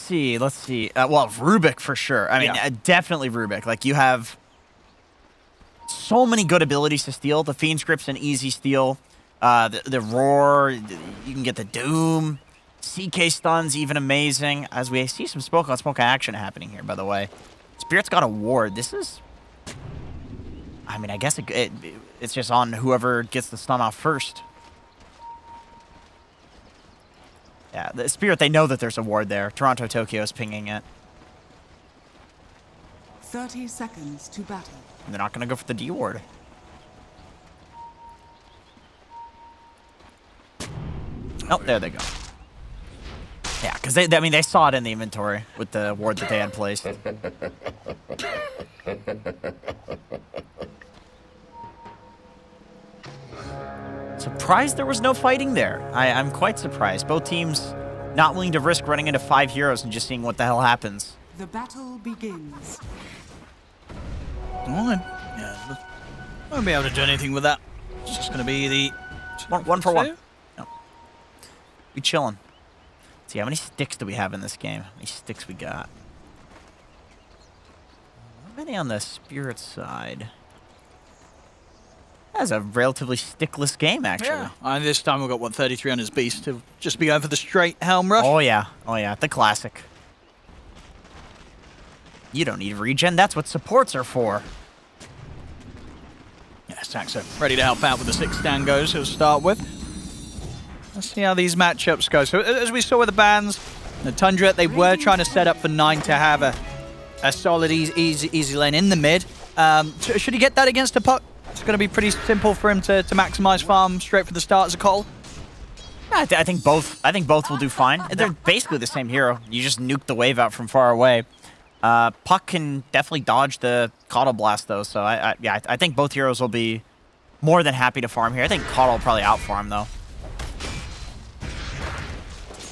see. Let's see. Well, Rubik for sure. I mean, definitely Rubik. Like, you have so many good abilities to steal. The Fiend's Grip's an easy steal. The Roar, you can get the Doom. CK stuns, even amazing. As we see some smoke on smoke action happening here, by the way. Spirit's got a ward. This is... I mean, I guess it's just on whoever gets the stun off first. Yeah, the Spirit, they know that there's a ward there. Toronto Tokyo is pinging it. 30 seconds to battle. And they're not going to go for the D ward. Oh, there they go. Yeah, because they saw it in the inventory with the ward that they had placed. Surprised there was no fighting there. I'm quite surprised. Both teams not willing to risk running into 5 heroes and just seeing what the hell happens. The battle begins. Well, yeah, won't be able to do anything with that. It's just going to be the one for one. No. We chilling. Let's see, how many sticks do we have in this game? How many sticks we got? How many on the Spirit side? That's a relatively stickless game, actually. Yeah. And this time we've got, what, 33 on his beast to just be going for the straight Helm Rush. Oh, yeah. Oh, yeah. The classic. You don't need regen. That's what supports are for. Yeah, Saxo ready to help out with the 6 Dangos he'll start with. Let's see how these matchups go. So, as we saw with the bans, the Tundra, they were trying to set up for 9 to have a solid, easy lane in the mid. Should he get that against a puck? It's going to be pretty simple for him to maximize farm straight for the start as a call. I think both will do fine. They're basically the same hero. You just nuke the wave out from far away. Puck can definitely dodge the Coddle Blast, though. So, I think both heroes will be more than happy to farm here. I think Coddle will probably out-farm, though.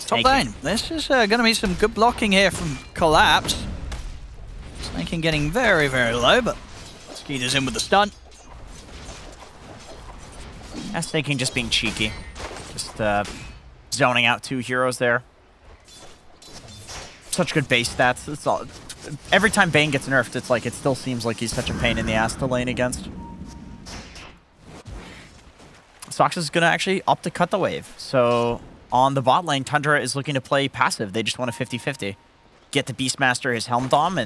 Top lane. This is going to be some good blocking here from Collapse. Snaking getting very, very low, but Skeeter's in with the stun. That's Snaking just being cheeky. Just zoning out 2 heroes there. Such good base stats. It's all, every time Bane gets nerfed, it's like it still seems like he's such a pain in the ass to lane against. Sox is going to actually opt to cut the wave. So on the bot lane, Tundra is looking to play passive. They just want a 50-50. Get the Beastmaster his Helm Dom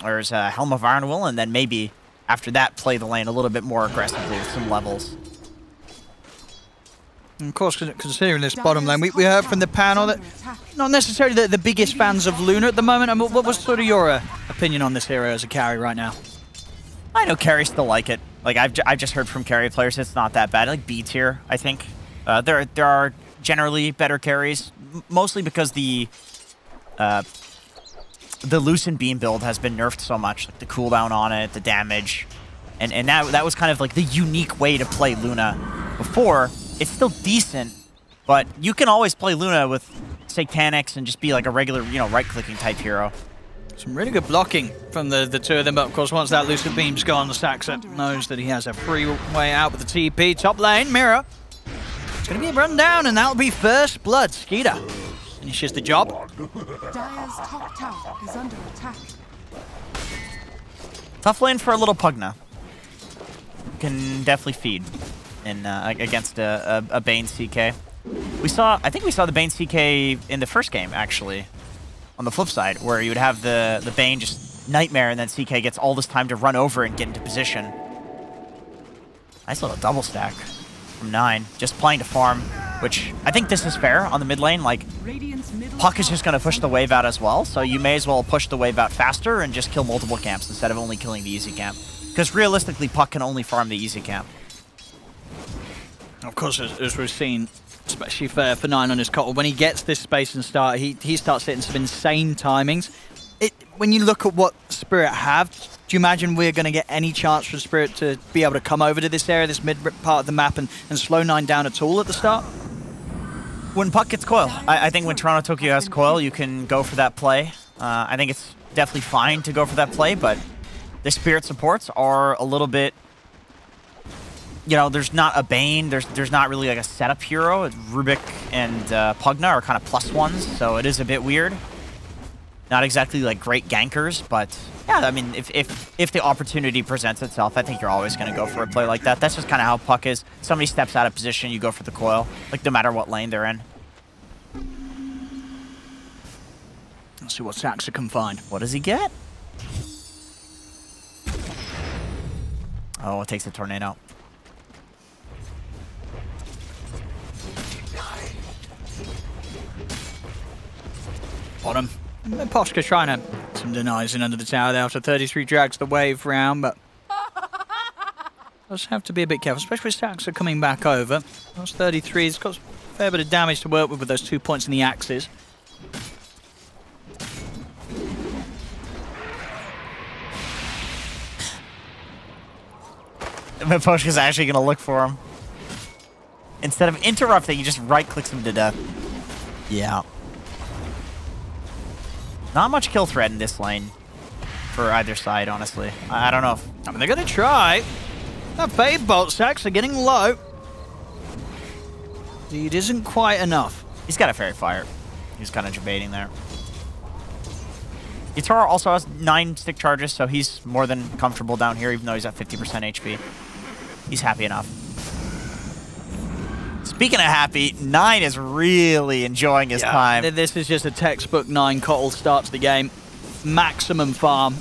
or his Helm of Iron Will, and then maybe after that play the lane a little bit more aggressively with some levels. And of course, considering this bottom lane, we heard from the panel that not necessarily the biggest fans of Luna at the moment. I mean, what was sort of your opinion on this hero as a carry right now? I know carries still like it. Like I've just heard from carry players, it's not that bad. Like B tier, I think. There are generally better carries, mostly because the Lucent Beam build has been nerfed so much, like the cooldown on it, the damage, and that was kind of like the unique way to play Luna before. It's still decent, but you can always play Luna with Satanics and just be like a regular, right-clicking type hero. Some really good blocking from the 2 of them, but of course once that Lucid Beam's gone, the Saxo knows that he has a free way out with the TP. Top lane, Mirror. It's going to be a run down, and that'll be first blood. Skeeter finishes the job. Dire's top tower is under attack. Tough lane for a little Pugna. Can definitely feed in against a Bane CK. I think we saw the Bane CK in the first game, actually, on the flip side, where you would have the Bane just Nightmare, and then CK gets all this time to run over and get into position. Nice little double stack from 9, just playing to farm, which I think this is fair on the mid lane. Like, Puck is just going to push the wave out as well, so you may as well push the wave out faster and just kill multiple camps instead of only killing the easy camp. Because realistically, Puck can only farm the easy camp. Of course, as we've seen, especially for 9 on his Cottle, when he gets this space and start, he starts hitting some insane timings. When you look at what Spirit have, do you imagine we're going to get any chance for Spirit to be able to come over to this area, this mid part of the map, and slow 9 down at all at the start? When Puck gets Coil. I think when Toronto Tokyo has Coil, you can go for that play. I think it's definitely fine to go for that play, but the Spirit supports are a little bit... there's not a Bane, there's not really like a setup hero. Rubik and Pugna are kind of +1s, so it is a bit weird. Not exactly like great gankers, but yeah, I mean, if the opportunity presents itself, I think you're always going to go for a play like that. That's just kind of how Puck is. Somebody steps out of position, you go for the coil, like no matter what lane they're in. Let's see what Saxa can find. What does he get? Oh, it takes the tornado. Bottom. Poshka trying to some denies in under the tower there after 33 drags the wave round, but does have to be a bit careful, especially with Saxa coming back over. That's 33. He's got a fair bit of damage to work with those 2 points in the axes. But Poshka's actually going to look for him. Instead of interrupting, he just right-clicks him to death. Yeah. Not much kill threat in this lane for either side, honestly. I don't know if... I mean, they're going to try. That Fade Bolt, Saxa getting low. It isn't quite enough. He's got a Fairy Fire. He's kind of debating there. Yatoro also has 9 stick charges, so he's more than comfortable down here, even though he's at 50% HP. He's happy enough. Speaking of happy, 9 is really enjoying his time. This is just a textbook 9 Cottle starts the game. Maximum farm.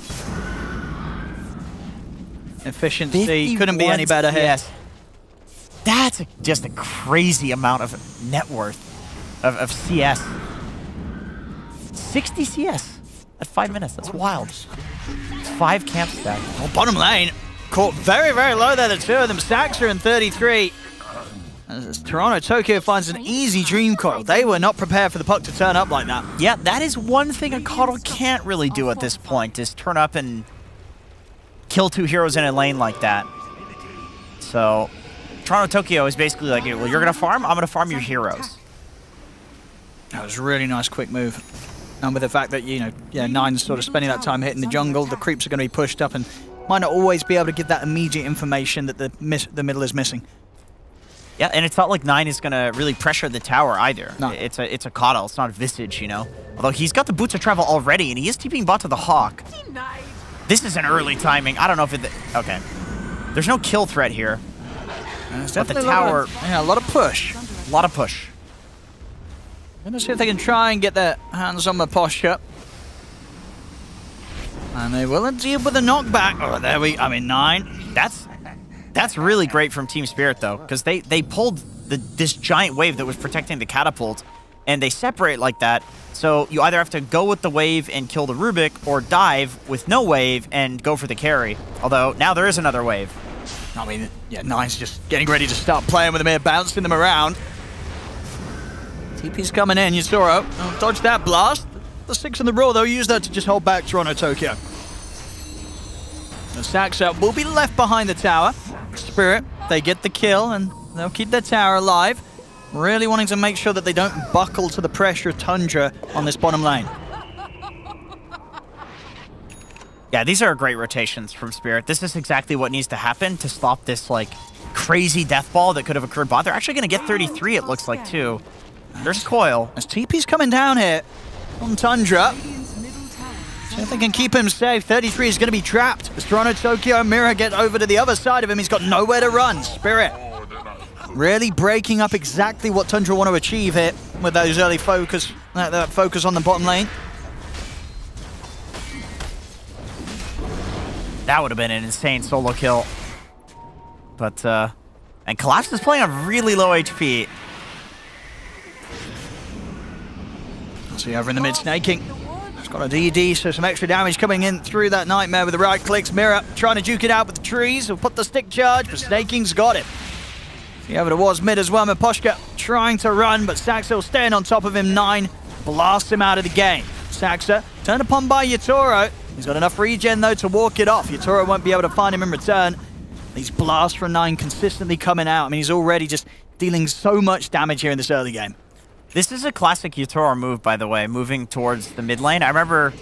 Efficiency couldn't be any better here. Yes. That's just a crazy amount of net worth of CS. 60 CS at 5 minutes. That's wild. It's 5 camp stack. Oh, bottom lane. Caught very, very low there, the two of them. Saxa and 33. As Toronto Tokyo finds an easy dream coil. They were not prepared for the Puck to turn up like that. Yeah, that is one thing a Coddle can't really do at this point, is turn up and kill 2 heroes in a lane like that. So, Toronto Tokyo is basically like, well, you're going to farm? I'm going to farm your heroes. That was a really nice quick move. And with the fact that, you know, yeah, 9's sort of spending that time hitting the jungle, the creeps are going to be pushed up and might not always be able to give that immediate information that the middle is missing. Yeah, and it's not like 9 is going to really pressure the tower either. No. It's a Coddle, it's not a Visage, you know? Although he's got the Boots of Travel already, and he is TPing bot to the Hawk. This is an early timing. I don't know if it... Okay. There's no kill threat here. But the tower... A lot of push. A lot of push. Gonna see if they can try and get their hands on the Poshka. And they will deal with the knockback. Oh, there we... I mean, 9. That's really great from Team Spirit, though, because they pulled this giant wave that was protecting the catapult, and they separate like that. So you either have to go with the wave and kill the Rubik, or dive with no wave and go for the carry. Although, now there is another wave. I mean, yeah, 9's just getting ready to start playing with them here, bouncing them around. TP's coming in, Yatoro. Oh, dodge that blast. The 6 in the row, they'll use that to just hold back Toronto Tokyo. The Saxa will be left behind the tower. Spirit, they get the kill and they'll keep their tower alive. Really wanting to make sure that they don't buckle to the pressure of Tundra on this bottom lane. Yeah, these are great rotations from Spirit. This is exactly what needs to happen to stop this, like, crazy death ball that could have occurred bot. They're actually going to get 33, it looks like, too. There's Coil. As TP's coming down here on Tundra. See if they can keep him safe. 33 is going to be trapped. As Toronto Tokyo Mirror get over to the other side of him, he's got nowhere to run. Spirit really breaking up exactly what Tundra want to achieve here with those early focus, that focus on the bottom lane. That would have been an insane solo kill. But, and Collapse is playing on really low HP. See over in the mid, snaking. He's got a DD, so some extra damage coming in through that Nightmare with the right clicks. Mirror trying to duke it out with the trees. He'll put the stick charge, but Snaking's got it. See over towards mid as well. Poshka trying to run, but Saxa staying on top of him. 9 blasts him out of the game. Saxa turned upon by Yatoro. He's got enough regen though to walk it off. Yatoro won't be able to find him in return. These blasts from 9 consistently coming out. I mean, he's already just dealing so much damage here in this early game. This is a classic Yatoro move, by the way, moving towards the mid lane. I remember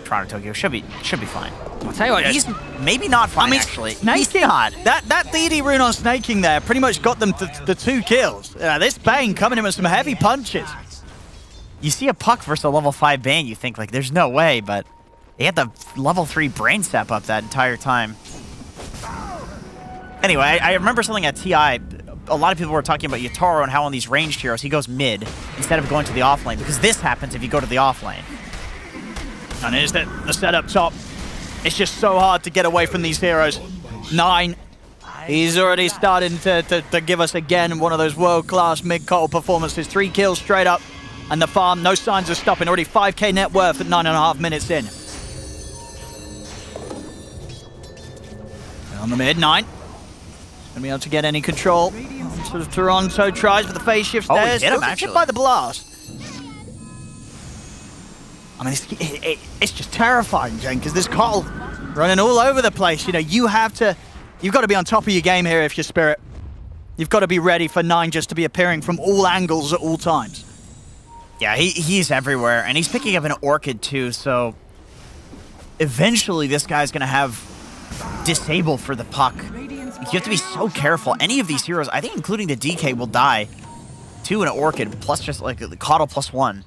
Toronto Tokyo should be fine. I'll tell you what, he's maybe not fine, actually. He's not. That DD rune on Snaking there pretty much got them the 2 kills. This Bane coming in with some heavy punches. You see a Puck versus a level 5 Bane, you think, like, there's no way, but they had the level 3 brain sap up that entire time. Anyway, I remember something at TI. A lot of people were talking about Yatoro and how on these ranged heroes he goes mid instead of going to the off lane, because this happens if you go to the off lane. And it is the setup top. It's just so hard to get away from these heroes. 9. He's already starting to give us again one of those world-class mid-cottle performances. 3 kills straight up. And the farm, no signs of stopping. Already 5k net worth at 9.5 minutes in. On the mid, 9. Gonna be able to get any control. Sort of Toronto tries, but the phase shift there. He hit him, actually. Hit by the blast. I mean, it's just terrifying, Jen, because this Cottle running all over the place. You know, you've got to be on top of your game here if you're Spirit. You've got to be ready for 9 just to be appearing from all angles at all times. Yeah, he's everywhere, and he's picking up an Orchid too, so eventually this guy's going to have disable for the Puck. You have to be so careful. Any of these heroes, I think including the DK, will die to an Orchid, plus just like the Coddle +1.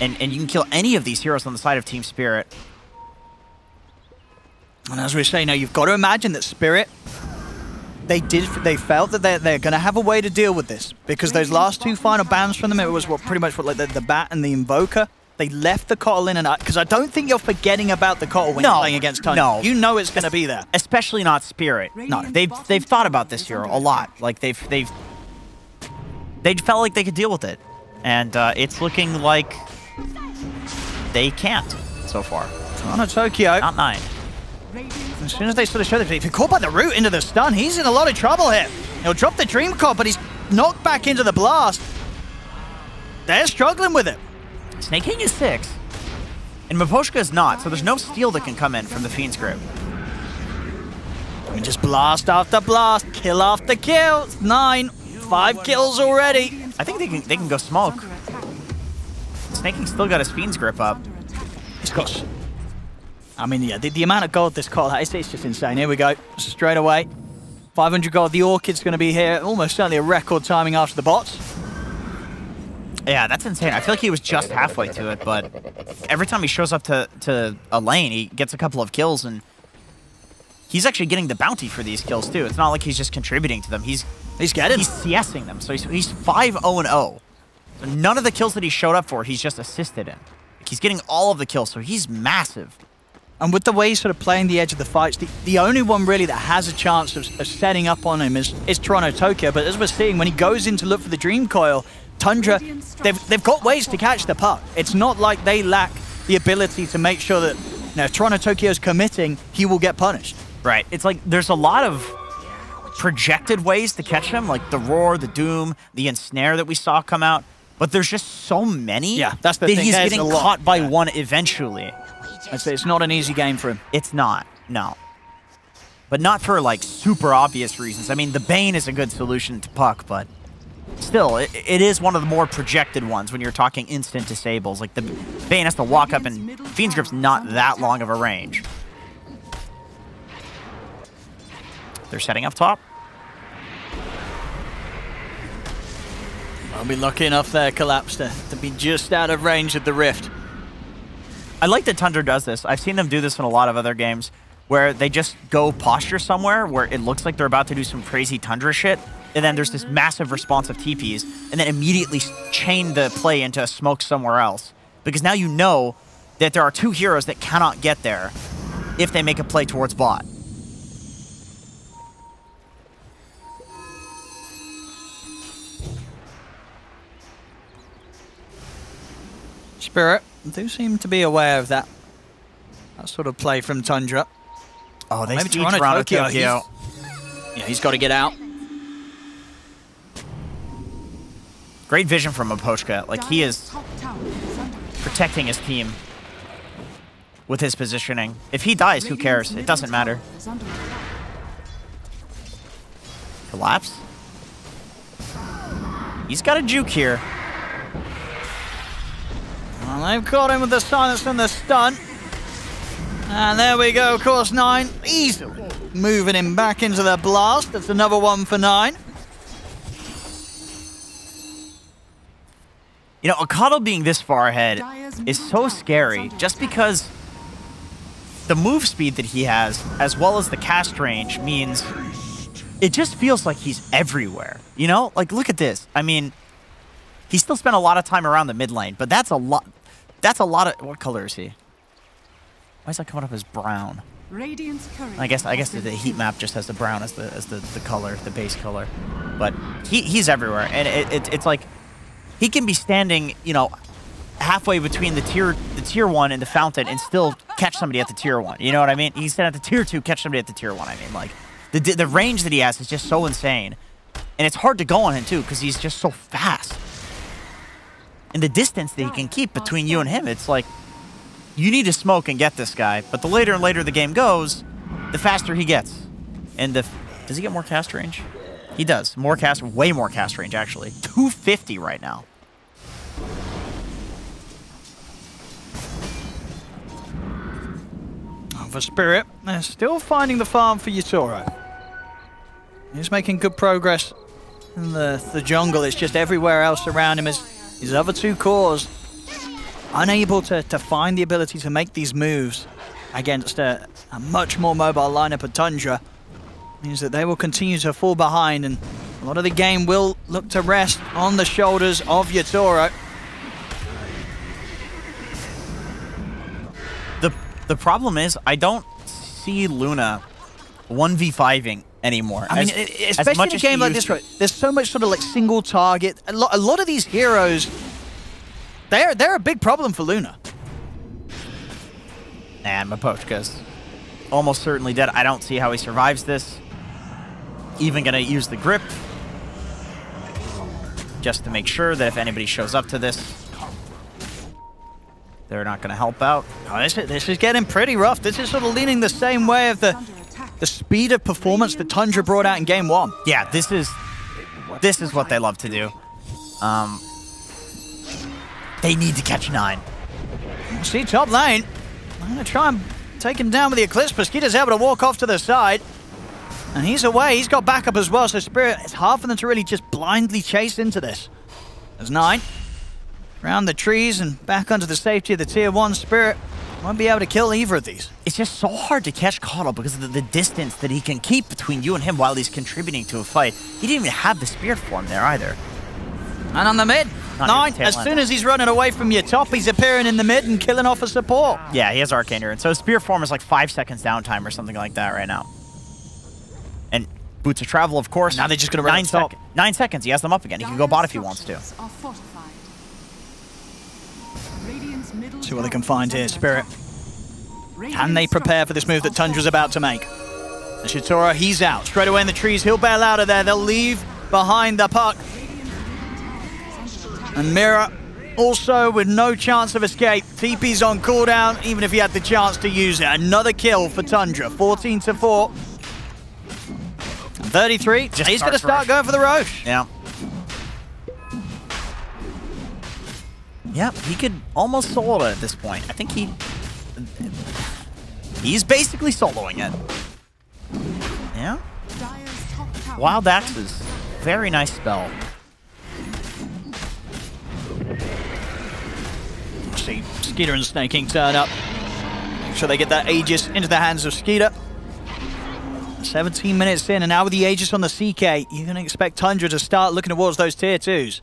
And you can kill any of these heroes on the side of Team Spirit. And as we say now, you've got to imagine that Spirit, they felt that they're going to have a way to deal with this, because those last 2 final bans from them, it was pretty much like the Bat and the Invoker. They left the Cottle in, and because I don't think you're forgetting about the Cottle when you're playing against Tundra. No, you know it's going to be there. Especially not Spirit. No, they've thought about this hero a lot. Like they felt like they could deal with it, and it's looking like they can't so far. Toronto Tokyo. Not 9. As soon as they sort of show that, if you're caught by the root into the stun, he's in a lot of trouble here. He'll drop the Dream Coil, but he's knocked back into the blast. They're struggling with it. Snake King is 6, and Miposhka is not, so there's no steal that can come in from the Fiend's Grip. We just blast after blast, kill after kill. 9, 5 kills already. I think they can go smoke. Snake King's still got his Fiend's Grip up. He's got... I mean, yeah, the amount of gold this Cottle has, it's just insane. Here we go, straight away. 500 gold, the Orchid's going to be here. Almost certainly a record timing after the bots. Yeah, that's insane. I feel like he was just halfway to it, but every time he shows up to a lane, he gets a couple of kills, and he's actually getting the bounty for these kills, too. It's not like he's just contributing to them. He's CSing them, so he's 5-0-0. So none of the kills that he showed up for, he's just assisted in. Like, he's getting all of the kills, so he's massive. And with the way he's sort of playing the edge of the fights, the only one really that has a chance of setting up on him is Toronto Tokyo. But as we're seeing, when he goes in to look for the Dream Coil, Tundra, they've got ways to catch the Puck. It's not like they lack the ability to make sure that, you know, if Toronto Tokyo's committing, he will get punished. Right. It's like there's a lot of projected ways to catch him, like the Roar, the Doom, the Ensnare that we saw come out. But there's just so many that's the that thing. He's getting caught by one eventually. I'd say it's not an easy game for him. It's not, no. But not for, like, super obvious reasons. I mean, the Bane is a good solution to Puck, but still, it is one of the more projected ones when you're talking instant disables. Like, the Bane has to walk up, and Fiend's Grip's not that long of a range. They're setting up top. I'll be lucky enough there, Collapse, to be just out of range of the Rift. I like that Tundra does this. I've seen them do this in a lot of other games, where they just go posture somewhere where it looks like they're about to do some crazy Tundra shit, and then there's this massive response of TPs, and then immediately chain the play into a smoke somewhere else. Because now you know that there are 2 heroes that cannot get there if they make a play towards bot. Spirit do seem to be aware of that sort of play from Tundra. Oh, they maybe see Toronto Tokyo. He's got to get out. Great vision from Miposhka. Like, he is protecting his team with his positioning. If he dies, who cares? It doesn't matter. Collapse. He's got a juke here. Well, they've caught him with the silence and the stun. And there we go, of course, 9 easily moving him back into the blast. That's another one for 9. You know, Okado being this far ahead is so scary just because the move speed that he has, as well as the cast range, means it just feels like he's everywhere. You know? Like, look at this. I mean, he still spent a lot of time around the mid lane, but that's a lot. That's a lot of... What color is he? Why is that coming up as brown? I guess the heat map just has the brown as the color, the base color. But he's everywhere, and it's like he can be standing, you know, halfway between the tier 1 and the fountain and still catch somebody at the tier 1. You know what I mean? He can stand at the tier 2, catch somebody at the tier 1. I mean, like the range that he has is just so insane, and it's hard to go on him too because he's just so fast. And the distance that he can keep between you and him, it's like you need to smoke and get this guy. But the later and later the game goes, the faster he gets. And does he get more cast range? He does. More cast, way more cast range actually. 250 right now. For Spirit, they're still finding the farm for Yatoro. He's making good progress in the jungle. It's just everywhere else around him. His other two cores unable to find the ability to make these moves against a much more mobile lineup of Tundra. Means that they will continue to fall behind, and a lot of the game will look to rest on the shoulders of Yatoro. The problem is, I don't see Luna 1v5ing anymore. I mean, especially in a game like this, right? There's so much sort of like single target. A lot of these heroes, they're a big problem for Luna. And Mapochka's almost certainly dead. I don't see how he survives this. Even gonna use the grip just to make sure that if anybody shows up to this, they're not going to help out. Oh, this is getting pretty rough. This is sort of leaning the same way of the speed of performance that Tundra brought out in Game 1. Yeah, this is what they love to do. They need to catch 9. See, top lane. I'm going to try and take him down with the Eclipse, but Skeeter's able to walk off to the side. And he's away. He's got backup as well, so Spirit, it's hard for them to really just blindly chase into this. There's 9. Around the trees and back under the safety of the tier 1. Spirit won't be able to kill either of these. It's just so hard to catch Cottle because of the distance that he can keep between you and him while he's contributing to a fight. He didn't even have the Spirit form there either. And on the mid, 9, as soon as he's running away from your top, he's appearing in the mid and killing off a support. Yeah, he has Arcane Urine. So his Spirit form is like 5 seconds downtime or something like that right now. And Boots of Travel, of course. Now they're just going to run top. 9 seconds, he has them up again. He can go bot if he wants to. See what they can find here, Spirit. Can they prepare for this move that Tundra's about to make? And Shitora, he's out. Straight away in the trees, he'll bail out of there. They'll leave behind the puck. And Mira also with no chance of escape. TP's on cooldown, even if he had the chance to use it. Another kill for Tundra, 14-4. 33, he's going to start going for the Roche. Yeah. Yep, he could almost solo it at this point. I think he's basically soloing it. Yeah. Wild Axe's very nice spell. See Skeeter and Snake King turn up. Make sure they get that Aegis into the hands of Skeeter. 17 minutes in, and now with the Aegis on the CK, you're going to expect Tundra to start looking towards those tier 2s.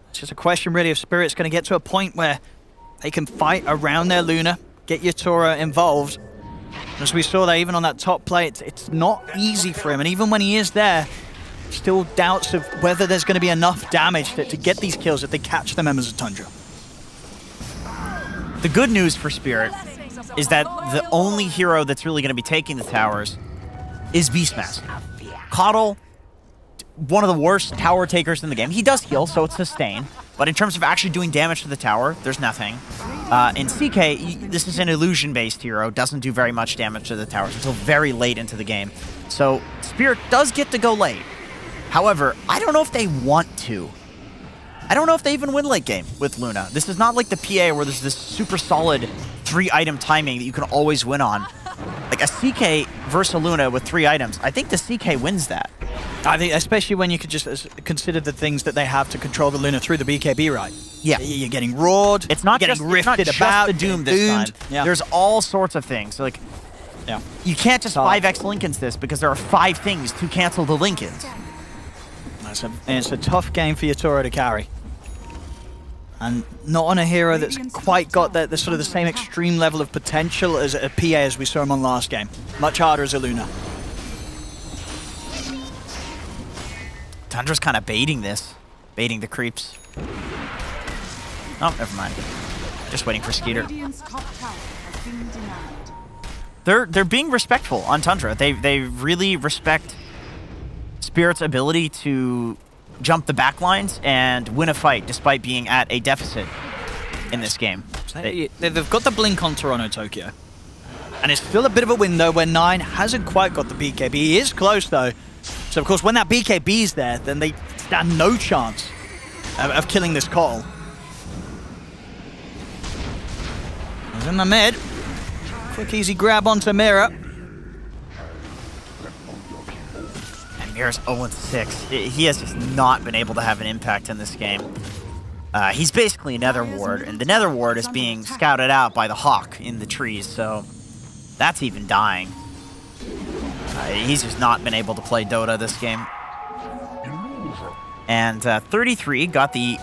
It's just a question really if Spirit's going to get to a point where they can fight around their Luna, get Yatoro involved. As we saw there, even on that top play, it's not easy for him, and even when he is there, still doubts of whether there's going to be enough damage to get these kills if they catch the members of Tundra. The good news for Spirit is that the only hero that's really going to be taking the towers is Beastmaster. Coddle, one of the worst tower takers in the game. He does heal, so it's sustain. But in terms of actually doing damage to the tower, there's nothing. In CK, this is an illusion-based hero. Doesn't do very much damage to the towers until very late into the game. So Spirit does get to go late. However, I don't know if they want to. I don't know if they even win late game with Luna. This is not like the PA where there's this super solid 3-item timing that you can always win on. Like, like a CK versus a Luna with 3 items, I think the CK wins that. I think, especially when you could just consider the things that they have to control the Luna through the BKB, right? Yeah. You're getting roared. It's not getting just rifted about. the Doom this time. Yeah. There's all sorts of things. Like, you can't just 5x Lincolns this because there are 5 things to cancel the Lincolns. It's a tough game for Yatoro to carry. And not on a hero that's quite got the sort of the same extreme level of potential as a PA as we saw him on last game. Much harder as a Luna. Tundra's kind of baiting this. Baiting the creeps. Oh, never mind. Just waiting for Skeeter. Radiant's top tower has been denied. They're being respectful on Tundra. They really respect Spirit's ability to jump the back lines and win a fight despite being at a deficit in this game. They've got the blink on Toronto Tokyo. And it's still a bit of a window where 9 hasn't quite got the BKB. He is close though. So of course when that BKB is there, then they stand no chance of killing this call. He's in the mid. Quick easy grab onto Mira. Mira's 0-6. He has just not been able to have an impact in this game. He's basically a Nether Ward, and the Nether Ward is being scouted out by the Hawk in the trees, so that's even dying. He's just not been able to play Dota this game. And 33 got the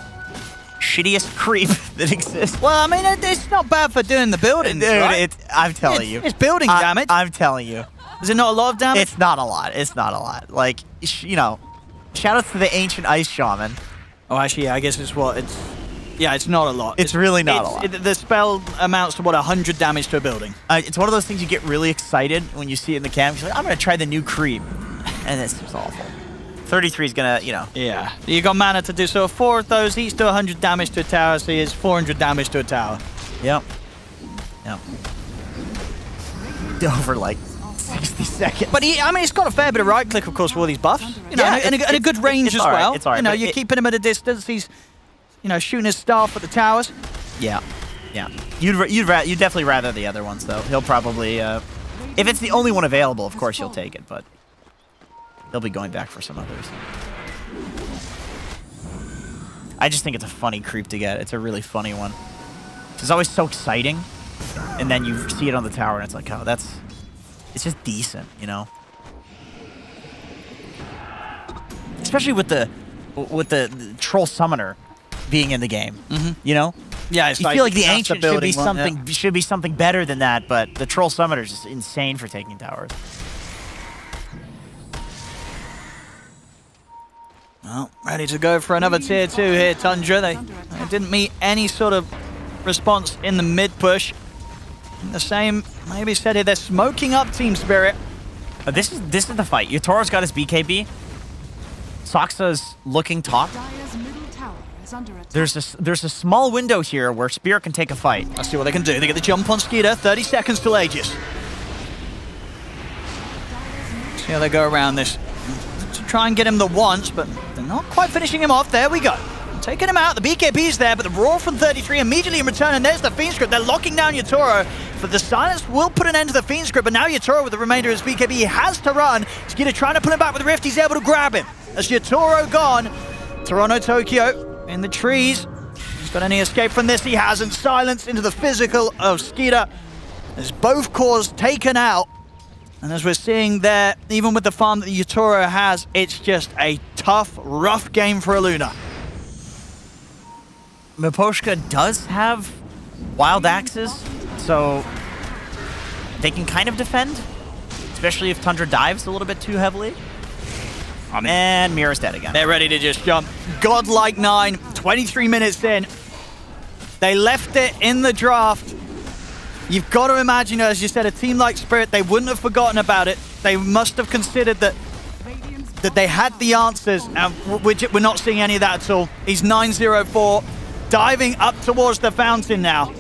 shittiest creep that exists. Well, I mean, it's not bad for doing the buildings, Dude, right? I'm telling you. It's building damage. I'm telling you. Is it not a lot of damage? It's not a lot. It's not a lot. Like, you know, shoutouts to the Ancient Ice Shaman. Oh, actually, yeah, I guess it's what? Yeah, it's not a lot. It's really not a lot. The spell amounts to, what, 100 damage to a building. It's one of those things you get really excited when you see it in the camp. You're like, I'm going to try the new creep. And it's just awful. 33 is going to, you know. Yeah. You got mana to do so. 4 of those, each do 100 damage to a tower, so he has 400 damage to a tower. Yep. Yep. Over, like, 60 seconds. But he's got a fair bit of right click, of course, for all these buffs. You know, and a good range as well. It's all right. You know, you're keeping him at a distance. He's, you know, shooting his staff at the towers. Yeah, yeah. You'd definitely rather the other ones, though. He'll probably, if it's the only one available, of course you'll take it, but he'll be going back for some others. I just think it's a funny creep to get. It's a really funny one. It's always so exciting, and then you see it on the tower, and it's like, oh, it's just decent, you know? Especially with the troll summoner being in the game, you know? Yeah, it's you feel like the ancient should be something better than that, but the troll summoner is just insane for taking towers. Well, ready to go for another tier 2 here, Tundra. They didn't meet any sort of response in the mid push. The same, maybe said it. They're smoking up Team Spirit. This is the fight. Yatoro's got his BKB. Soxa's looking top. There's a small window here where Spirit can take a fight. Let's see what they can do. They get the jump on Skeeter. 30 seconds till Aegis. See how they go around this. To try and get him the once, but they're not quite finishing him off. There we go. Taking him out. The BKB's there, but the roar from 33 immediately in return, and there's the Fiend Script. They're locking down Yatoro, but the silence will put an end to the Fiend Script, but now Yatoro with the remainder of his BKB, he has to run. Skeeter trying to put him back with the Rift. He's able to grab him. As Yatoro gone, Toronto Tokyo in the trees. He's got any escape from this? He hasn't. Silence into the physical of Skeeter. There's both cores taken out. And as we're seeing there, even with the farm that Yatoro has, it's just a tough, rough game for Aluna. Miposhka does have wild axes, so they can kind of defend, especially if Tundra dives a little bit too heavily. And Mira's dead again. They're ready to just jump. Godlike 9, 23 minutes in. They left it in the draft. You've got to imagine, as you said, a team like Spirit, they wouldn't have forgotten about it. They must have considered that they had the answers, and we're not seeing any of that at all. He's 9-0-4, diving up towards the fountain now.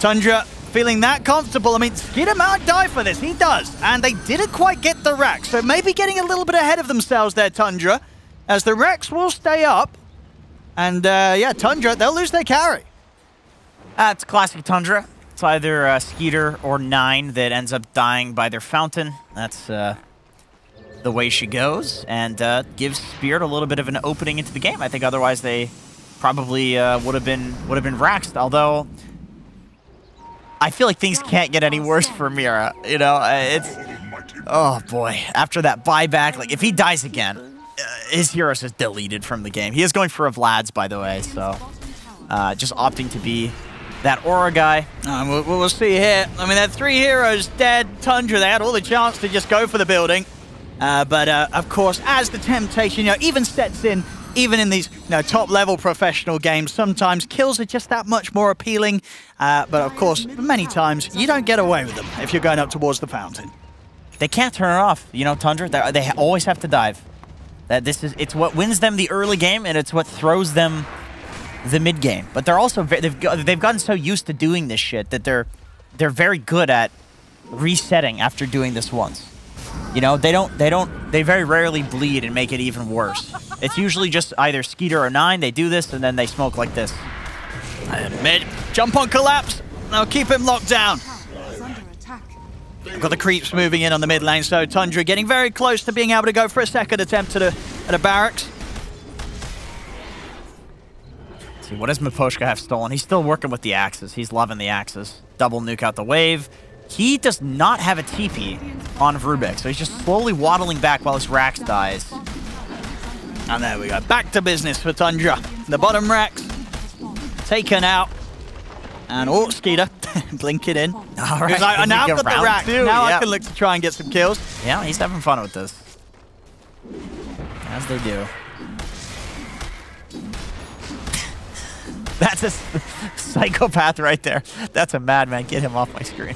Tundra feeling that comfortable. I mean, Skeeter might die for this. He does. And they didn't quite get the Rex, so maybe getting a little bit ahead of themselves there, Tundra, as the Rex will stay up. And yeah, Tundra, they'll lose their carry. It's classic Tundra. It's either Skeeter or 9 that ends up dying by their fountain. That's the way she goes, and gives Spirit a little bit of an opening into the game. I think otherwise they probably would have been Raxed. Although I feel like things can't get any worse for Mira. You know, it's oh boy. After that buyback, like if he dies again, his hero's just deleted from the game. He is going for a Vlad's, by the way, so just opting to be that Aura guy. We'll see here. I mean, they had 3 heroes dead. Tundra, they had all the chance to just go for the building. But of course, as the temptation, even sets in, even in these top-level professional games, sometimes kills are just that much more appealing. But of course, many times, you don't get away with them if you're going up towards the fountain. They can't turn it off, Tundra. They always have to dive. It's what wins them the early game, and it's what throws them the mid game. But they're also they've gotten so used to doing this shit that they're very good at resetting after doing this once. They very rarely bleed and make it even worse. It's usually just either Skeeter or 9, they do this, and then they smoke like this. And mid, jump on collapse. Now keep him locked down. We've got the creeps moving in on the mid lane, so Tundra getting very close to being able to go for a second attempt at a barracks. Let's see, what does Miposhka have stolen? He's still working with the axes. He's loving the axes. Double nuke out the wave. He does not have a TP on Rubik, so he's just slowly waddling back while his Rax dies. And there we go. Back to business for Tundra. The bottom Rax taken out. And Skeeter blinking in. All right. I now got the Rax. Now I can look to try and get some kills. Yeah, he's having fun with this. As they do. That's a psychopath right there. That's a madman. Get him off my screen.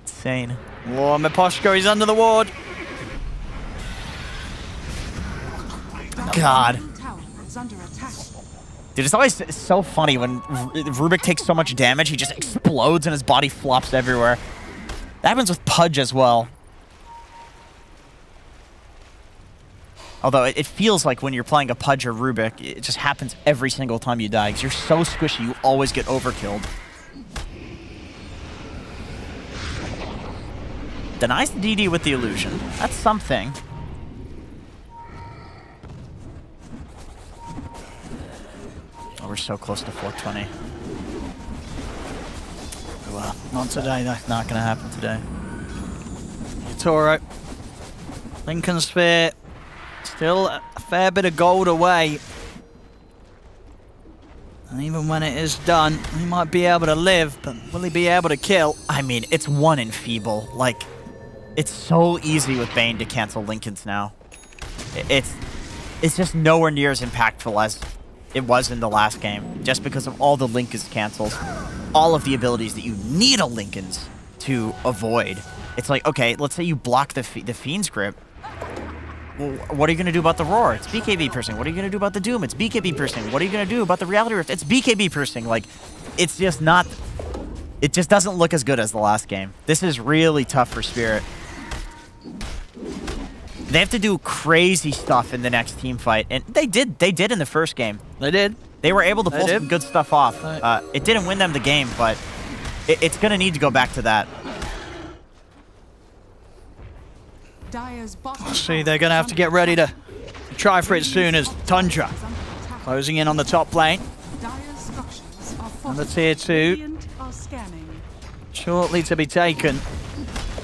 Insane. Whoa, Miposhka, he's under the ward. God. Dude, it's always so funny when Rubik takes so much damage, he just explodes and his body flops everywhere. That happens with Pudge as well. Although it feels like when you're playing a Pudge or Rubik, it just happens every single time you die, because you're so squishy, you always get overkilled. Denies the DD with the illusion. That's something. Oh, we're so close to 420. Well, not today, though. Not going to happen today. Toro. Lincoln Sphere. Still a fair bit of gold away. And even when it is done, he might be able to live, but will he be able to kill? I mean, it's 1 in Feeble. Like, it's so easy with Bane to cancel Lincolns now. It's just nowhere near as impactful as it was in the last game, just because of all the Lincolns cancels, all of the abilities that you need a Lincolns to avoid. It's like, okay, let's say you block the Fiend's grip. Well, what are you going to do about the Roar? It's BKB piercing. What are you going to do about the Doom? It's BKB piercing. What are you going to do about the Reality Rift? It's BKB piercing. Like, it's just not... It just doesn't look as good as the last game. This is really tough for Spirit. They have to do crazy stuff in the next team fight, and they did in the first game. They did. They were able to pull some good stuff off. It didn't win them the game, but it's going to need to go back to that. See, they're going to have to get ready to try for it soon as Tundra closing in on the top lane. And the tier 2 shortly to be taken.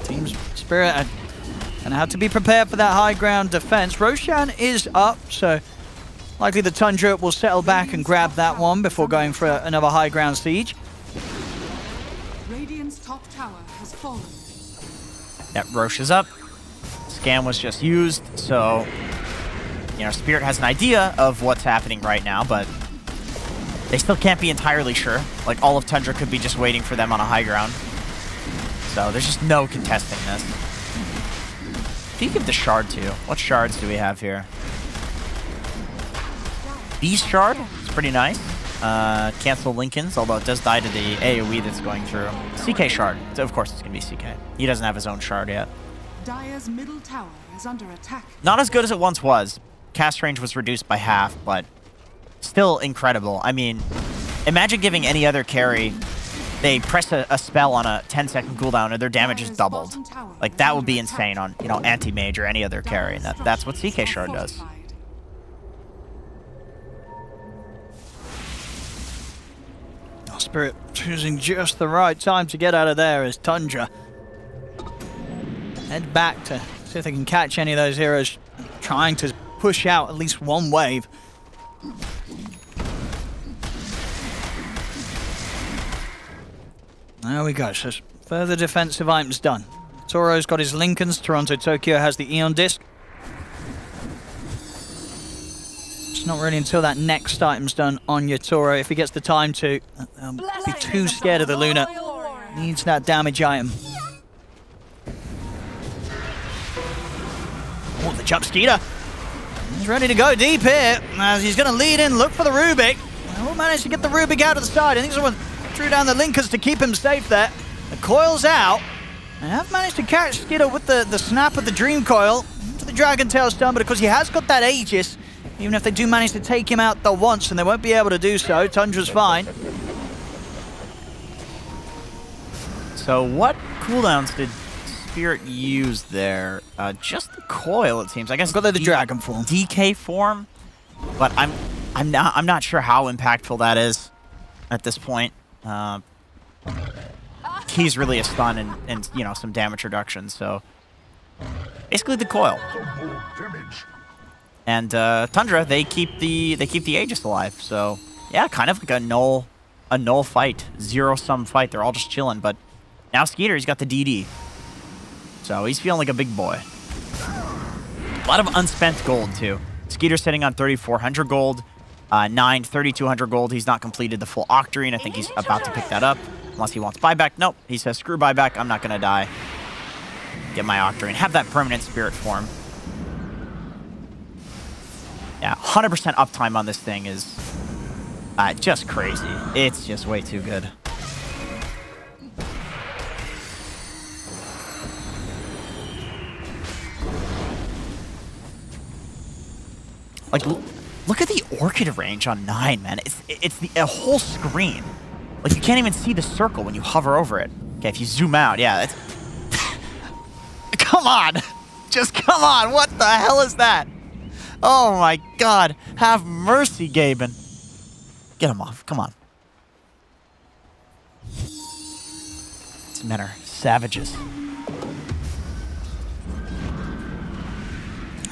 Team Spirit are going to have to be prepared for that high ground defense. Roshan is up, so likely the Tundra will settle back and grab that one before going for another high ground siege. Radiant's top tower has fallen. That Rosh is up. Scan was just used, so Spirit has an idea of what's happening right now, but they still can't be entirely sure. Like, all of Tundra could be just waiting for them on a high ground. So there's just no contesting this. Speak of the shard too. What shards do we have here? Beast shard. It's pretty nice. Cancel Lincolns, although it does die to the AoE that's going through. CK shard. So of course it's going to be CK. He doesn't have his own shard yet. Dire's middle tower is under attack. Not as good as it once was. Cast range was reduced by half, but still incredible. I mean, Imagine giving any other carry, they press a spell on a 10-second cooldown and their damage is doubled. Like, that would be insane on, you know, anti-mage or any other carry, and that's what CK Shard does. Spirit choosing just the right time to get out of there as Tundra head back to see if they can catch any of those heroes trying to push out at least one wave. There we go, so further defensive items done. Toro's got his Lincolns, Toronto Tokyo has the Eon Disc. It's not really until that next item's done on your Toro. If he gets the time to, be too scared of the Luna. Needs that damage item. Oh, the jump Skeeter. He's ready to go deep here. As he's going to lead in, look for the Rubik. We'll manage to get the Rubik out of the side. I think someone threw down the Linkers to keep him safe there. The coil's out. They have managed to catch Skeeter with the snap of the Dream Coil into the Dragon Tail stun, but of course he has got that Aegis. Even if they do manage to take him out the once, and they won't be able to do so, Tundra's fine. So what cooldowns did Spirit use there? Just the coil, it seems. I guess got the dragon form, DK form, but I'm not sure how impactful that is at this point. He's really a stun and you know, some damage reduction. So basically the coil. And Tundra, they keep the Aegis alive. So yeah, kind of like a null fight, zero-sum fight. They're all just chilling. But now Skeeter, he's got the DD, so he's feeling like a big boy. A lot of unspent gold too. Skeeter's sitting on 3,400 gold, 3,200 gold. He's not completed the full Octarine. I think he's about to pick that up, unless he wants buyback. Nope, he says screw buyback. I'm not gonna die. Get my Octarine. Have that permanent spirit form. Yeah, 100% uptime on this thing is just crazy. It's just way too good. Like, look at the Orchid range on 9, man. It's a whole screen. Like, you can't even see the circle when you hover over it. Okay, if you zoom out, yeah, it's... Come on! Just come on! What the hell is that? Oh my god. Have mercy, Gaben. Get him off. Come on. These men are savages.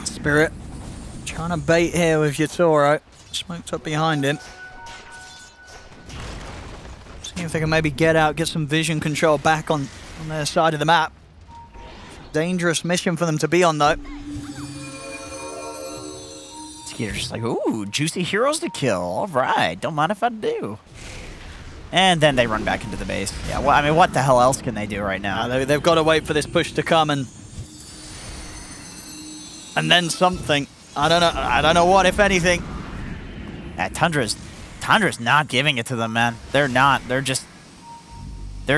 Spirit trying to bait here with your Toro. Smoked up behind him. See if they can maybe get out, get some vision control back on their side of the map. Dangerous mission for them to be on, though. Skeeter's just like, ooh, juicy heroes to kill. All right, don't mind if I do. And then they run back into the base. Yeah, well, I mean, what the hell else can they do right now? They've got to wait for this push to come and then something. I don't know what, if anything. Yeah, Tundra's not giving it to them, man. They're not. They're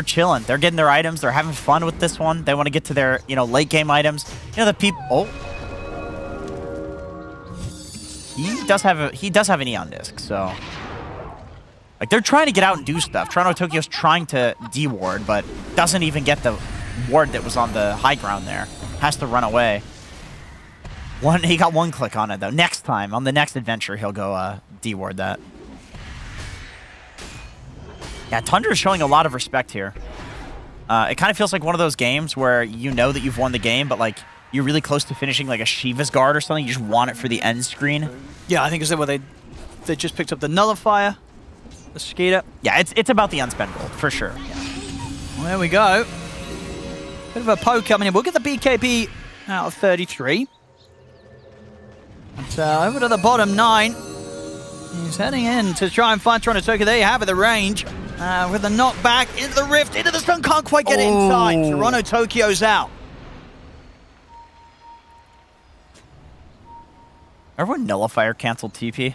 chilling. They're getting their items. They're having fun with this one. They want to get to their, you know, late game items. You know, the people. Oh, he does have an Eon disc. So, like, they're trying to get out and do stuff. Toronto Tokyo's trying to de-ward, but doesn't even get the ward that was on the high ground there. Has to run away. He got one click on it, though. Next time, on the next adventure, he'll go de-ward that. Yeah, Tundra's showing a lot of respect here. It kind of feels like one of those games where you know that you've won the game, but, like, you're really close to finishing, like, a Shiva's Guard or something. You just want it for the end screen. Yeah, I think it's where they just picked up the Nullifier, the Skeeter. Yeah, it's about the unspent gold, for sure. Yeah. Well, there we go. Bit of a poke coming in. We'll get the BKB out of 33. But over to the bottom 9. He's heading in to try and find Toronto Tokyo. There you have it, the range. With the knockback into the rift, into the stun. Can't quite get it in time. Toronto Tokyo's out. Everyone Nullifier canceled TP?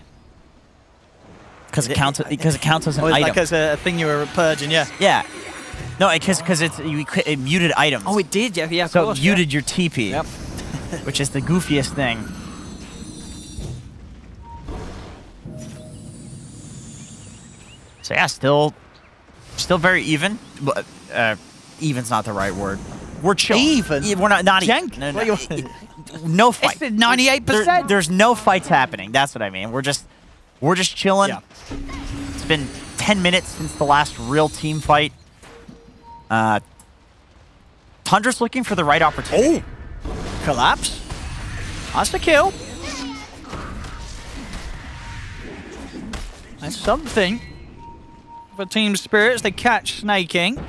Because it counts as an item. Like as a thing you were purging, yeah. Yeah. No, because it muted items. Oh, it did, yeah, of so course. So it muted your TP, yep. Which is the goofiest thing. So yeah, still very even. Even's not the right word. We're chill. Even? We're not even. No fight. 98%. There's no fights happening. That's what I mean. We're just chilling. Yeah. It's been 10 minutes since the last real team fight. Tundra's looking for the right opportunity. Oh! Collapse. That's the kill. That's something for Team Spirits. They catch Snaking. So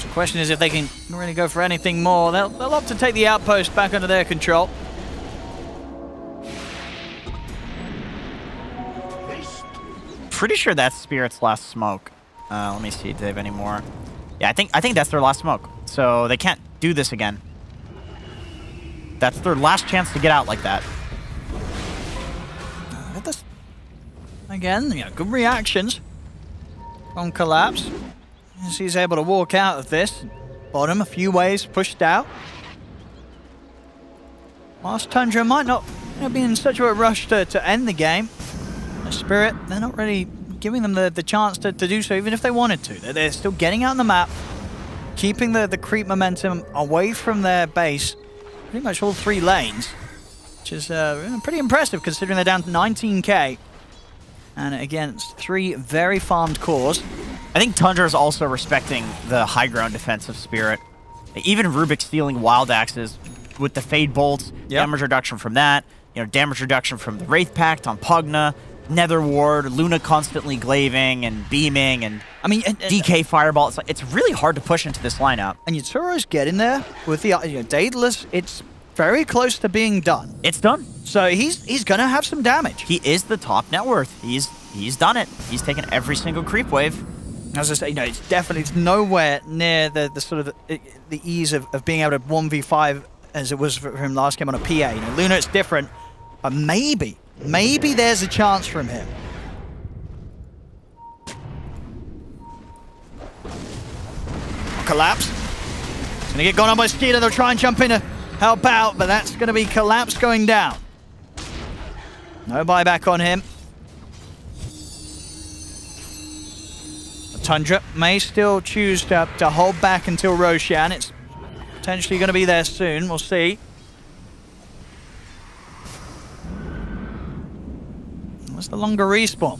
the question is if they can really go for anything more. They'll opt to take the outpost back under their control. Pretty sure that's Spirit's last smoke. Let me see. Do they have any more? Yeah, I think that's their last smoke. So they can't do this again. That's their last chance to get out like that. This. Again, good reactions from Collapse. As he's able to walk out of this. Bottom, a few ways pushed out. Whilst Tundra might not be in such a rush to end the game. The Spirit, they're not really giving them the chance to do so, even if they wanted to. They're still getting out on the map, keeping the creep momentum away from their base. Pretty much all 3 lanes. Which is pretty impressive considering they're down to 19k. And against 3 very farmed cores. I think Tundra is also respecting the high ground defense of Spirit. Even Rubik stealing Wild Axes with the Fade Bolts, damage reduction from that, damage reduction from the Wraith Pact on Pugna, Nether Ward, Luna constantly glaving and beaming, and I mean, DK Fireball. It's really hard to push into this lineup. And Yaturo's getting there with the Daedalus. It's very close to being done. It's done. So he's gonna have some damage. He is the top net worth. He's done it. He's taken every single creep wave. As I say, it's nowhere near the sort of the ease of being able to 1v5 as it was for him last game on a PA. Luna, it's different, but maybe there's a chance from him. Collapse. It's gonna get gone on by Skeeter. They'll try and jump in to help out, but that's gonna be Collapse going down. No buyback on him. Tundra may still choose to hold back until Roshan. It's potentially going to be there soon. We'll see. What's the longer respawn?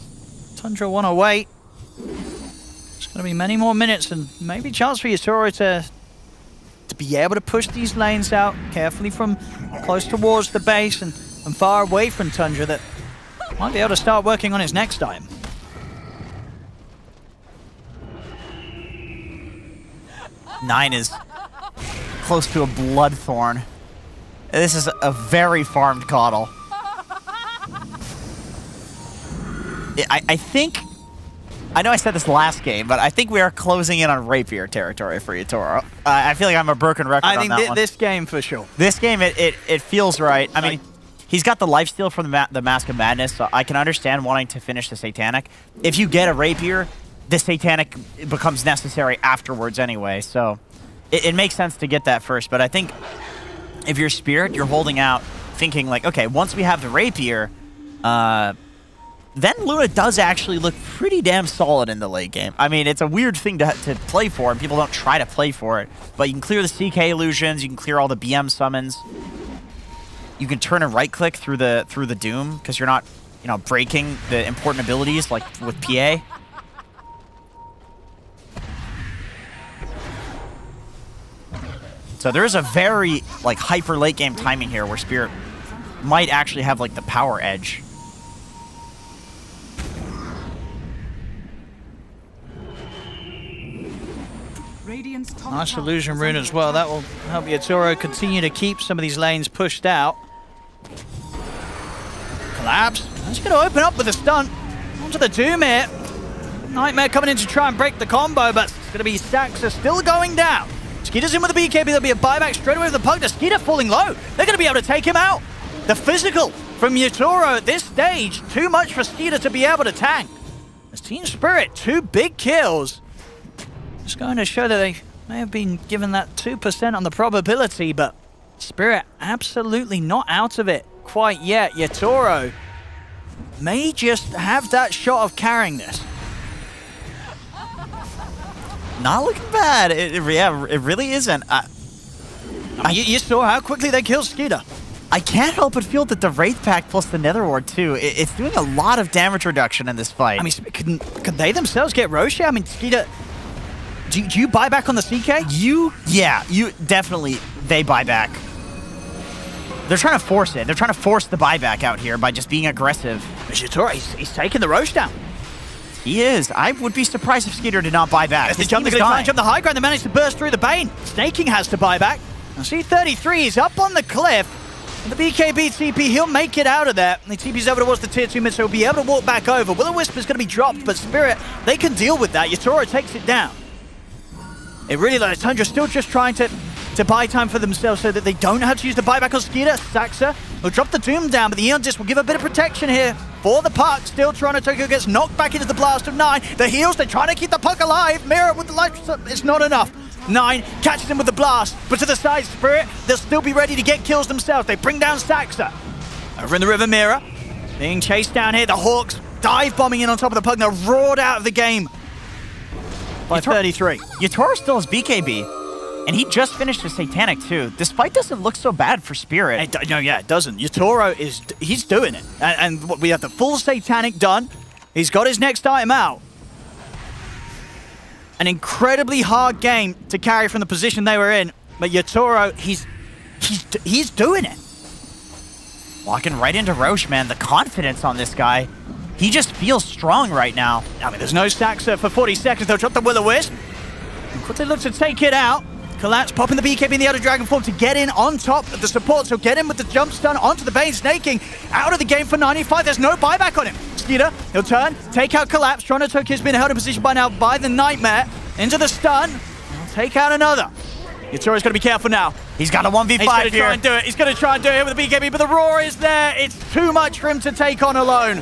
Tundra want to wait. It's going to be many more minutes and maybe chance for Yatoro to be able to push these lanes out carefully from close towards the base and far away from Tundra that might be able to start working on his next time. Nine is close to a Bloodthorn. This is a very farmed Coddle. I think... I know I said this last game, but I think we are closing in on Rapier territory for Yatoro. I feel like I'm a broken record on that one. I think this game for sure. This game, it feels right. I mean, he's got the lifesteal from the Mask of Madness, so I can understand wanting to finish the Satanic. If you get a Rapier, the Satanic becomes necessary afterwards anyway, so it makes sense to get that first. But I think if you're Spirit, you're holding out, thinking like, okay, once we have the Rapier, then Luna does actually look pretty damn solid in the late game. I mean, it's a weird thing to play for, and people don't try to play for it. But you can clear the CK illusions, you can clear all the BM summons. You can turn and right-click through the Doom, because you're not, breaking the important abilities like with PA. So there is a very, hyper late game timing here where Spirit might actually have, the power edge. Nice illusion rune as well. That will help Yatoro continue to keep some of these lanes pushed out. Collapse. That's going to open up with a stun. Onto the Doom here. Nightmare coming in to try and break the combo, but it's going to be Saxa still going down. Skeeter's in with the BKB. There'll be a buyback straight away with the Pugna. Skeeter falling low. They're going to be able to take him out. The physical from Yatoro at this stage. Too much for Skeeter to be able to tank. As Team Spirit, 2 big kills. Just going to show that they may have been given that 2% on the probability, but Spirit absolutely not out of it quite yet. Yatoro may just have that shot of carrying this. Not looking bad. It really isn't. You saw how quickly they killed Skeeter. I can't help but feel that the Wraith Pact plus the Nether Ward too, it's doing a lot of damage reduction in this fight. I mean, could they themselves get Roche? I mean, Skeeter, do you buy back on the CK? Yeah, you definitely, they buy back. They're trying to force it. They're trying to force the buyback out here by just being aggressive. Jitora, he's taking the Roche down. He is. I would be surprised if Skeeter did not buy back. As they try and jump the high ground, they managed to burst through the Bane. Snaking has to buy back. Now C33 is up on the cliff. The BKB TP, he'll make it out of there. The TP's over towards the tier 2 mid, so he'll be able to walk back over. Will-O-Wisp is going to be dropped, but Spirit, they can deal with that. Yatoro takes it down. It really, like, Tundra still just trying to buy time for themselves so that they don't have to use the buyback on Skeeter. Saxa will drop the Doom down, but the Eon Disc will give a bit of protection here for the puck. Still, Toronto Tokyo gets knocked back into the blast of 9. The heals, they're trying to keep the puck alive. Mirror with the life, it's not enough. 9 catches him with the blast, but to the side, Spirit, they'll still be ready to get kills themselves. They bring down Saxa. Over in the river, Mirror being chased down here. The Hawks dive bombing in on top of the puck. They're roared out of the game by 33. Yatoro still has BKB, and he just finished his Satanic too. This fight doesn't look so bad for Spirit. No, yeah, it doesn't. Yatoro he's doing it. And we have the full Satanic done. He's got his next item out. An incredibly hard game to carry from the position they were in, but Yatoro, he's doing it. Walking right into Roche, man. The confidence on this guy. He just feels strong right now. I mean, there's no Saxa for 40 seconds. They'll drop the Will-O-Wisp. Quickly look to take it out. Collapse, popping the BKB in the Outer Dragon form to get in on top of the support. So get in with the jump stun onto the Bane. Snaking out of the game for 95. There's no buyback on him. Skeeter, he'll turn, take out Collapse. Toronto Tokyo's been held in position by now by the Nightmare. Into the stun. He'll take out another. Yatoro's got to be careful now. He's got a 1v5 He's going to try and do it. He's going to try and do it with the BKB, but the Roar is there. It's too much for him to take on alone.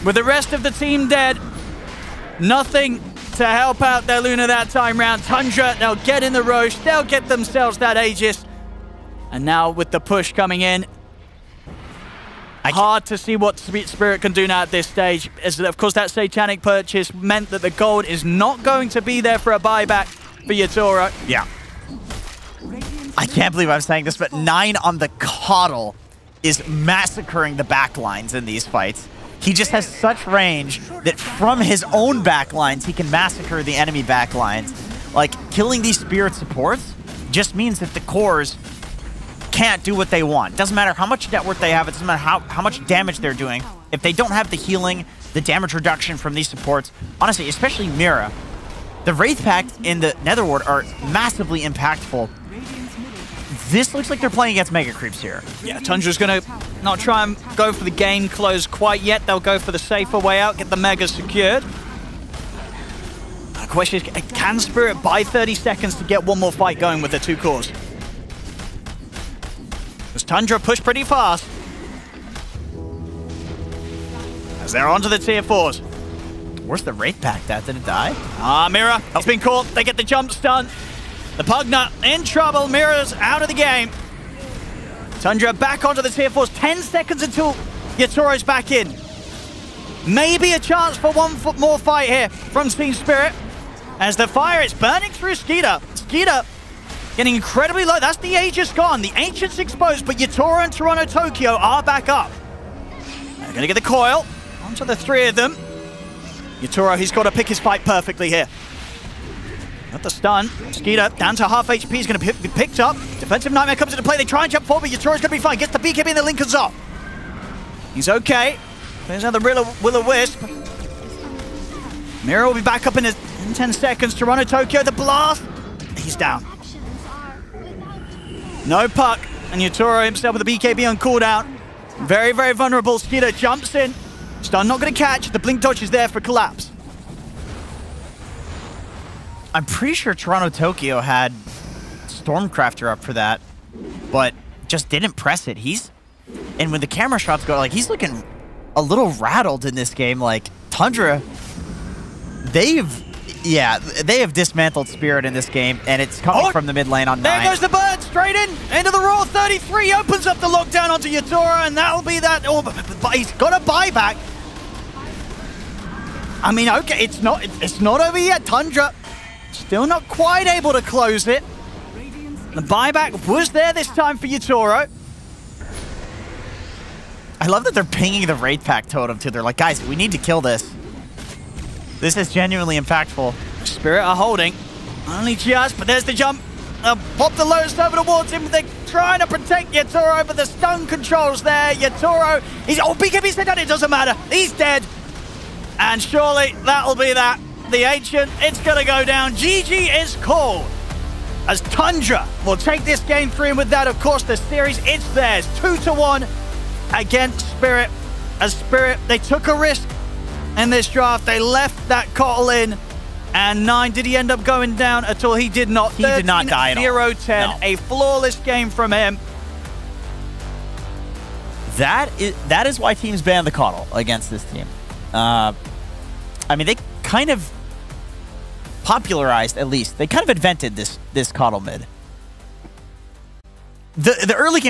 With the rest of the team dead, nothing to help out their Luna that time round. Tundra, they'll get in the Roche. They'll get themselves that Aegis. And now with the push coming in, hard to see what Spirit can do now at this stage. As of course, that Satanic purchase meant that the gold is not going to be there for a buyback for Yatoro. Yeah. I can't believe I'm saying this, but 9 on the Coddle is massacring the backlines in these fights. He just has such range that from his own backlines, he can massacre the enemy backlines. Like, killing these Spirit supports just means that the cores can't do what they want. Doesn't matter how much net worth they have, it doesn't matter how much damage they're doing. If they don't have the healing, the damage reduction from these supports, honestly, especially Mira, the Wraith Pact in the Netherward are massively impactful. This looks like they're playing against Mega Creeps here. Yeah, Tundra's going to not try and go for the game close quite yet. They'll go for the safer way out, get the Mega secured. The question is, can Spirit buy 30 seconds to get one more fight going with the two cores? Because Tundra pushed pretty fast. As they're onto the tier 4s. Where's the Wraith Pact at? Did it die? Mira, he's been caught. They get the jump stun. The Pugna in trouble. Mira's out of the game. Tundra back onto the tier 4s. 10 seconds until Yatoro's back in. Maybe a chance for one more fight here from Team Spirit. As the fire is burning through Skeeter. Skeeter getting incredibly low. That's the Aegis gone. The Ancient's exposed, but Yatoro and Toronto Tokyo are back up. They're going to get the coil onto the 3 of them. Yatoro, he's got to pick his fight perfectly here. Got the stun. Skeeter down to half HP. He's going to be picked up. Defensive Nightmare comes into play. They try and jump forward, but Yatoro's going to be fine. Gets the BKB and the Lincoln's off. He's okay. There's another Will-O-Wisp. Mira will be back up in 10 seconds. Toronto Tokyo, the blast. He's down. No puck. And Yatoro himself with the BKB on cooldown. Very, very vulnerable. Skeeter jumps in. Stun not going to catch. The blink dodge is there for collapse. I'm pretty sure Toronto Tokyo had Stormcrafter up for that, but just didn't press it. And when the camera shots go, like, he's looking a little rattled in this game. Like, Tundra, they have dismantled Spirit in this game, and it's coming from the mid lane on 9. There goes the birds! straight into the Raw. 33 opens up the lockdown onto Yatoro, and that'll be that. Oh, but he's got a buyback. I mean, okay, it's not over yet. Tundra still not quite able to close it. The buyback was there this time for Yatoro. I love that they're pinging the raid pack totem too. They're like, guys, we need to kill this. This is genuinely impactful. Spirit are holding. Only just, but there's the jump. Pop the Lotus over towards him. They're trying to protect Yatoro, but the stun controls there. Yatoro, oh, BKB said that, it doesn't matter. He's dead. And surely that'll be that. The Ancient, it's going to go down. GG is called. As Tundra will take this game 3, and with that, of course, the series, it's theirs. 2-1 against Spirit. As Spirit, they took a risk in this draft. They left that Kotl in. And 9, did he end up going down at all? He did not. He did not die at all. 0-10, no. A flawless game from him. That is why teams ban the Kotl against this team. I mean, they kind of popularized, at least. They kind of invented this Kotl mid. The early game